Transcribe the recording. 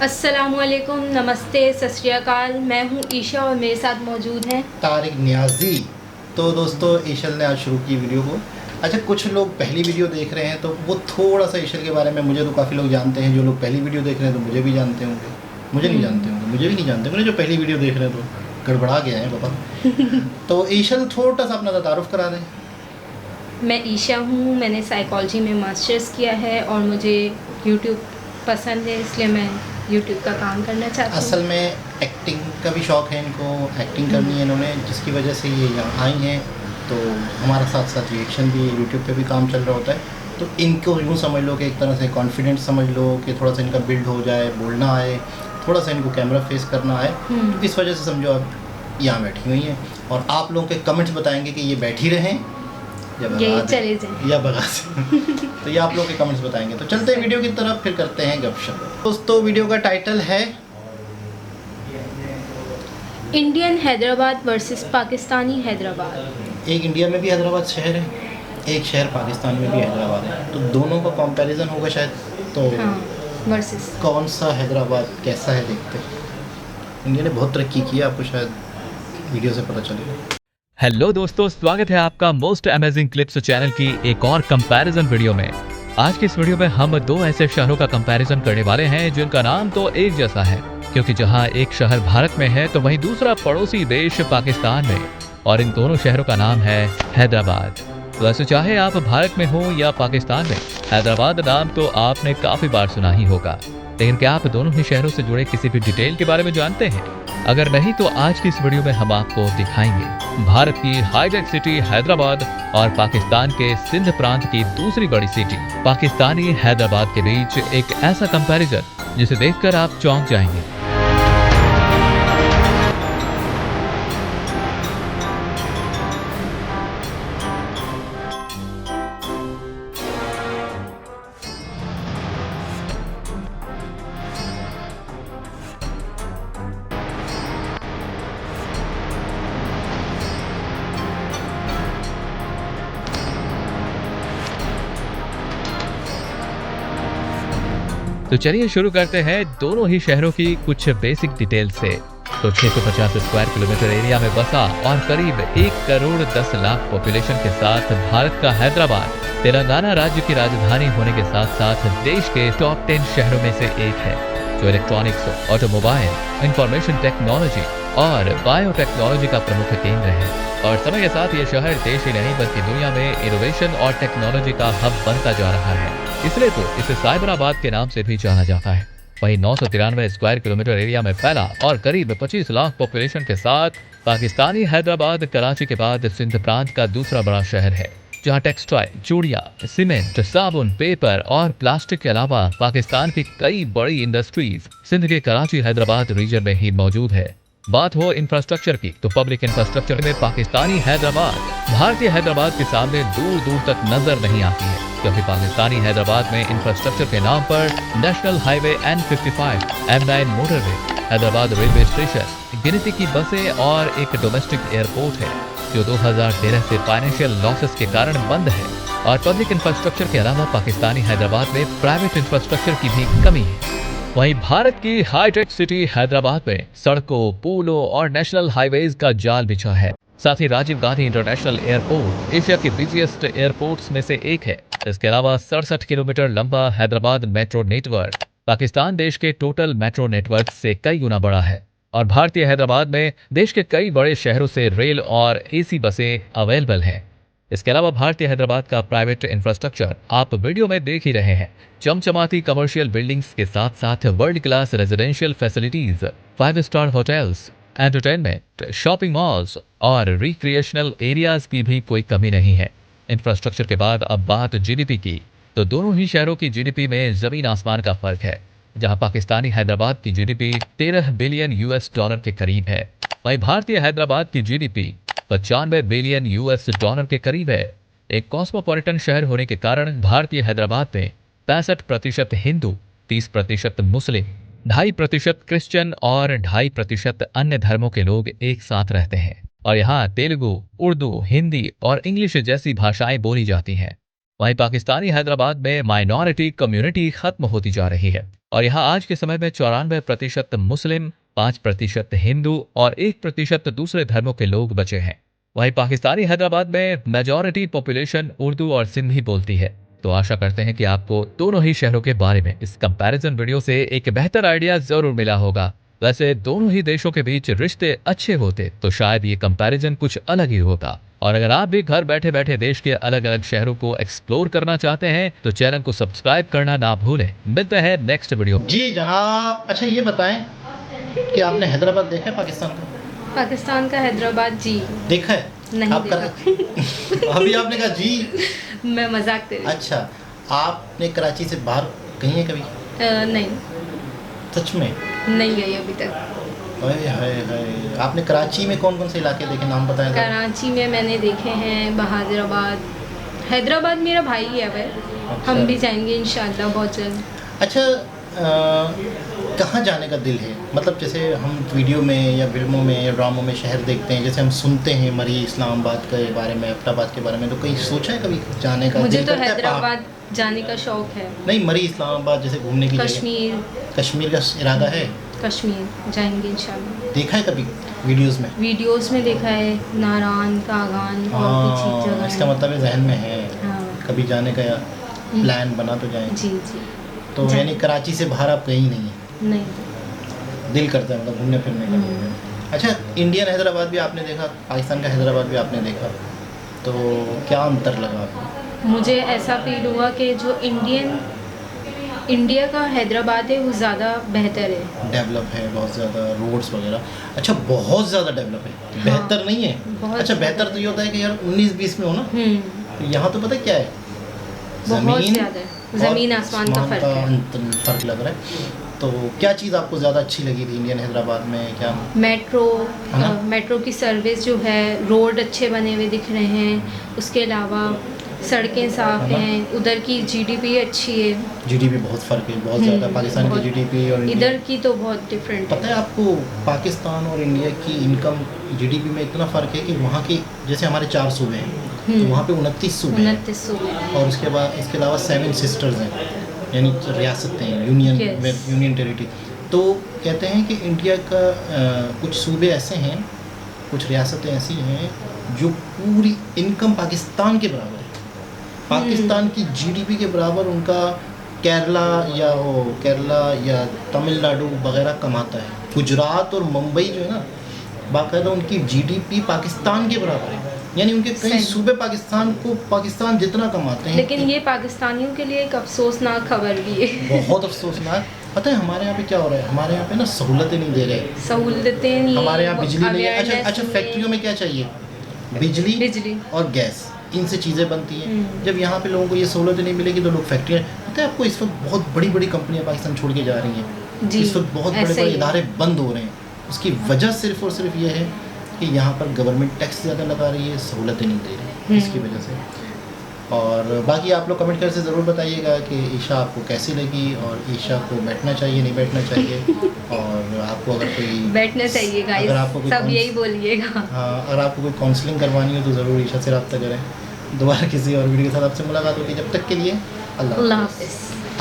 अस्सलाम वालेकुम, नमस्ते, सत श्री अकाल। मैं हूँ ईशा और मेरे साथ मौजूद हैं तारिक नियाज़ी। तो दोस्तों, ईशल ने आज शुरू की वीडियो को। अच्छा, कुछ लोग पहली वीडियो देख रहे हैं तो वो थोड़ा सा ईशल के बारे में, मुझे तो काफ़ी लोग जानते हैं। जो लोग पहली वीडियो देख रहे हैं तो मुझे भी जानते होंगे, मुझे नहीं जानते होंगे, मुझे भी नहीं जानते होंगे। जो पहली वीडियो देख रहे हैं तो गड़बड़ा गया है पापा। तो ईशल थोड़ा सा अपना तारुफ करा दें। मैं ईशा हूँ, मैंने साइकोलॉजी में मास्टर्स किया है और मुझे यूट्यूब पसंद है, इसलिए मैं यूट्यूब का काम करना चाहती हूँ। असल में एक्टिंग का भी शौक़ है इनको, एक्टिंग करनी है इन्होंने, जिसकी वजह से ये यहाँ आई हैं। तो हमारा साथ साथ रिएक्शन भी, यूट्यूब पे भी काम चल रहा होता है। तो इनको यूँ समझ लो कि एक तरह से कॉन्फिडेंस समझ लो कि थोड़ा सा इनका बिल्ड हो जाए, बोलना आए, थोड़ा सा इनको कैमरा फेस करना आए। तो इस वजह से समझो अब यहाँ बैठी हुई हैं और आप लोगों के कमेंट्स बताएंगे कि ये बैठी रहें या चले जाएं या भगा दें। तो ये आप लोग के कमेंट्स बताएंगे। तो चलते हैं वीडियो की तरफ, फिर करते हैं गपशप। दोस्तों, वीडियो का टाइटल है इंडियन हैदराबाद वर्सेस पाकिस्तानी हैदराबाद। एक इंडिया में भी हैदराबाद शहर है, एक शहर पाकिस्तान में भी हैदराबाद है, तो दोनों का कंपैरिजन होगा शायद। तो वर्सेस कौन सा हैदराबाद कैसा है देखते हैं। इंडिया ने बहुत तरक्की की है, आपको शायद वीडियो से पता चलेगा। हेलो दोस्तों, स्वागत है आपका मोस्ट अमेजिंग क्लिप्स चैनल की एक और कंपैरिजन वीडियो में। आज की इस वीडियो में हम दो ऐसे शहरों का कंपैरिजन करने वाले हैं जिनका नाम तो एक जैसा है, क्योंकि जहां एक शहर भारत में है तो वहीं दूसरा पड़ोसी देश पाकिस्तान में, और इन दोनों शहरों का नाम है हैदराबाद। वैसे चाहे आप भारत में हो या पाकिस्तान में, हैदराबाद नाम तो आपने काफी बार सुना ही होगा। लेकिन क्या आप दोनों ही शहरों से जुड़े किसी भी डिटेल के बारे में जानते हैं? अगर नहीं तो आज की इस वीडियो में हम आपको दिखाएंगे भारत की हाईटेक सिटी हैदराबाद और पाकिस्तान के सिंध प्रांत की दूसरी बड़ी सिटी पाकिस्तानी हैदराबाद के बीच एक ऐसा कंपैरिजन जिसे देखकर आप चौंक जाएंगे। तो चलिए शुरू करते हैं दोनों ही शहरों की कुछ बेसिक डिटेल से। तो 650 स्क्वायर किलोमीटर एरिया में बसा और करीब 1 करोड़ 10 लाख पॉपुलेशन के साथ भारत का हैदराबाद तेलंगाना राज्य की राजधानी होने के साथ साथ देश के टॉप 10 शहरों में से एक है, जो इलेक्ट्रॉनिक्स, ऑटोमोबाइल, इंफॉर्मेशन टेक्नोलॉजी और बायोटेक्नोलॉजी का प्रमुख केंद्र है। और समय के साथ ये शहर देश ही नहीं बल्कि दुनिया में इनोवेशन और टेक्नोलॉजी का हब बनता जा रहा है, इसलिए तो इसे साइबराबाद के नाम से भी जाना जाता है। वहीं 993 स्क्वायर किलोमीटर एरिया में फैला और करीब 25 लाख पॉपुलेशन के साथ पाकिस्तानी हैदराबाद कराची के बाद सिंध प्रांत का दूसरा बड़ा शहर है, जहां टेक्सटाइल, चूड़ियां, सीमेंट, साबुन, पेपर और प्लास्टिक के अलावा पाकिस्तान की कई बड़ी इंडस्ट्रीज सिंध के कराची हैदराबाद रीजन में ही मौजूद है। बात हो इंफ्रास्ट्रक्चर की, तो पब्लिक इंफ्रास्ट्रक्चर में पाकिस्तानी हैदराबाद भारतीय हैदराबाद के सामने दूर दूर तक नजर नहीं आती है, क्योंकि पाकिस्तानी हैदराबाद में इंफ्रास्ट्रक्चर के नाम पर national highway N55, M9 motorway, Hyderabad railway station, गिनती की बसें और एक डोमेस्टिक एयरपोर्ट है, जो 2013 से फाइनेंशियल लॉसेस के कारण बंद है। और पब्लिक इंफ्रास्ट्रक्चर के अलावा पाकिस्तानी हैदराबाद में प्राइवेट इंफ्रास्ट्रक्चर की भी कमी है। वहीं भारत की हाईटेक सिटी हैदराबाद में सड़कों, पुलों और नेशनल हाईवेज का जाल बिछा है। साथ ही Rajiv Gandhi international airport Asia के बिजिएस्ट एयरपोर्ट्स में से एक है। इसके अलावा 67 किलोमीटर लंबा हैदराबाद मेट्रो नेटवर्क पाकिस्तान देश के टोटल मेट्रो नेटवर्क से कई गुना बड़ा है। और भारतीय हैदराबाद में देश के कई बड़े शहरों से रेल और एसी बसें अवेलेबल हैं। इसके अलावा भारतीय हैदराबाद का प्राइवेट इंफ्रास्ट्रक्चर आप वीडियो में देख ही रहे हैं। चमचमाती कमर्शियल बिल्डिंग्स के साथ साथ world class residential facilities, 5 star hotels, entertainment, shopping malls और रिक्रिएशनल एरियाज की भी कोई कमी नहीं है। इंफ्रास्ट्रक्चर के बाद अब बात जीडीपी की, तो दोनों ही शहरों की जीडीपी में जमीन आसमान का फर्क है। जहां पाकिस्तानी हैदराबाद की जीडीपी 13 बिलियन यूएस डॉलर के करीब है, वहीं भारतीय हैदराबाद की जीडीपी 95 बिलियन यूएस डॉलर के करीब है। एक कॉस्मोपॉलिटन शहर होने के कारण भारतीय हैदराबाद में 65% हिंदू, 30% मुस्लिम, 2.5% क्रिश्चियन और 2.5% अन्य धर्मों के लोग एक साथ रहते हैं। और यहाँ तेलुगु, उर्दू, हिंदी और इंग्लिश जैसी भाषाएं बोली जाती हैं। वहीं पाकिस्तानी हैदराबाद में माइनॉरिटी कम्युनिटी खत्म होती जा रही है। और यहाँ आज के समय में 94% मुस्लिम, 5% हिंदू और 1% दूसरे धर्मों के लोग बचे हैं। वहीं पाकिस्तानी हैदराबाद में मेजॉरिटी पॉपुलेशन उर्दू और सिंधी बोलती है। तो आशा करते हैं कि आपको दोनों ही शहरों के बारे में इस कंपैरिजन वीडियो से एक बेहतर आइडिया जरूर मिला होगा। वैसे दोनों ही देशों के बीच रिश्ते अच्छे होते तो शायद ये कंपैरिजन कुछ अलग ही होता। और अगर आप भी घर बैठे बैठे देश के अलग अलग शहरों को एक्सप्लोर करना चाहते हैं तो चैनल को सब्सक्राइब करना ना भूलें। मिलते हैं नेक्स्ट वीडियो। जी जनाब, अच्छा ये बताएं कि आपने हैदराबाद देखा है पाकिस्तान का? पाकिस्तान का हैदराबाद जी देखा है? नहीं आप देखा। अभी आपने कहा जी। मैं मजाक कर रही अच्छा, आपने कराची से बाहर कहीं है कभी? नहीं, सच में? नहीं गई अभी तक। हाय हाय हाय, आपने कराची में कौन कौन से इलाके देखे, नाम बताया था? कराची में मैंने देखे हैं बहादुराबाद, हैदराबाद मेरा भाई है वह, हम भी जाएंगे इंशाल्लाह बहुत जल्द। अच्छा, कहाँ जाने का दिल है? मतलब जैसे हम वीडियो में या फिल्मों में या ड्रामों में शहर देखते हैं, जैसे हम सुनते हैं मरी इस्लामाबाद के बारे में, एबटाबाद के बारे में, तो कहीं सोचा है कभी जाने का? मुझे दिल तो करता है? हैदराबाद जाने का शौक है। नहीं, मरी इस्लामाबाद जैसे घूमने की जगह। कश्मीर, कश्मीर का इरादा है? कश्मीर जाएंगे इंशाल्लाह। देखा है कभी वीडियोस में? वीडियोस में देखा है, नारान, कागान और कुछ जगह इसका मतलब है जहन में है, हाँ कभी जाने का प्लान बना तो जाए। जी जी। तो यानी कराची से बाहर आप कहीं नहीं है? नहीं। दिल करता है मतलब घूमने फिरने का। अच्छा, इंडियन हैदराबाद भी आपने देखा, पाकिस्तान का हैदराबाद भी आपने देखा, तो क्या अंतर लगा आपको? मुझे ऐसा फील हुआ कि जो इंडिया का हैदराबाद है वो ज़्यादा बेहतर है, डेवलप है बहुत ज़्यादा, रोड्स वगैरह। अच्छा, बहुत ज़्यादा डेवलप है, हाँ, बेहतर नहीं है? बहुत अच्छा, बेहतर तो ये होता है कि यार 19-20 में हो ना, तो यहाँ तो पता क्या है, बहुत ज़्यादा है, ज़मीन आसमान का फ़र्क है। फ़र्क लग रहा है। तो क्या चीज़ आपको ज़्यादा अच्छी लगी थी इंडियन हैदराबाद में? क्या मेट्रो की सर्विस जो है, रोड अच्छे बने हुए दिख रहे हैं, उसके अलावा सड़कें साफ हैं, उधर की जीडीपी अच्छी है। जीडीपी बहुत फ़र्क है, बहुत ज़्यादा पाकिस्तान की जीडीपी और इधर की तो बहुत डिफरेंट पता है आपको? पाकिस्तान और इंडिया की इनकम जीडीपी में इतना फ़र्क है कि वहाँ के जैसे हमारे 4 सूबे हैं, तो वहाँ पे 29 सूबे हैं, 29 सूबे, और उसके बाद इसके अलावा 7 सिस्टर्स हैं, यानी रियासतें हैं, यूनियन टेरिटरी। तो कहते हैं कि इंडिया का कुछ सूबे ऐसे हैं, कुछ रियासतें ऐसी हैं जो पूरी इनकम पाकिस्तान के बराबर है, पाकिस्तान की जीडीपी के बराबर उनका केरला या तमिलनाडु वगैरह कमाता है। गुजरात और मुंबई जो है ना, बाकायदा उनकी जीडीपी पाकिस्तान के बराबर है, यानी उनके कई सूबे पाकिस्तान जितना कमाते हैं। लेकिन ये पाकिस्तानियों के लिए एक अफसोसनाक खबर भी है। बहुत अफसोसनाक। पता है हमारे यहाँ पे क्या हो रहा है? हमारे यहाँ पे ना सहूलतें नहीं दे रहे, सहूलतें नहीं, हमारे यहाँ बिजली नहीं है। अच्छा, फैक्ट्रियों में क्या चाहिए? बिजली और गैस, इनसे चीज़ें बनती हैं। जब यहाँ पे लोगों को ये सहूलतें नहीं मिलेगी तो लोग फैक्ट्रियाँ, पता है आपको इस वक्त बहुत बड़ी बड़ी कंपनियाँ पाकिस्तान छोड़ के जा रही हैं, इस वक्त बहुत बड़े बड़े इदारे बंद हो रहे हैं। उसकी वजह सिर्फ और सिर्फ ये है कि यहाँ पर गवर्नमेंट टैक्स ज़्यादा लगा रही है, सहूलतें नहीं दे रही, इसकी वजह से। और बाकी आप लोग कमेंट करके ज़रूर बताइएगा कि ईशा आपको कैसी लगी, और ईशा को बैठना चाहिए नहीं बैठना चाहिए, और आपको अगर कोई बैठना चाहिए गाइस, अगर आपको सब यही बोलिएगा। हाँ, अगर आपको कोई काउंसलिंग करवानी हो तो ज़रूर ईशा से रब्ता करें। दोबारा किसी और वीडियो के साथ आपसे मुलाकात होगी, जब तक के लिए अल्लाह अल्लाह हाफ़िज़।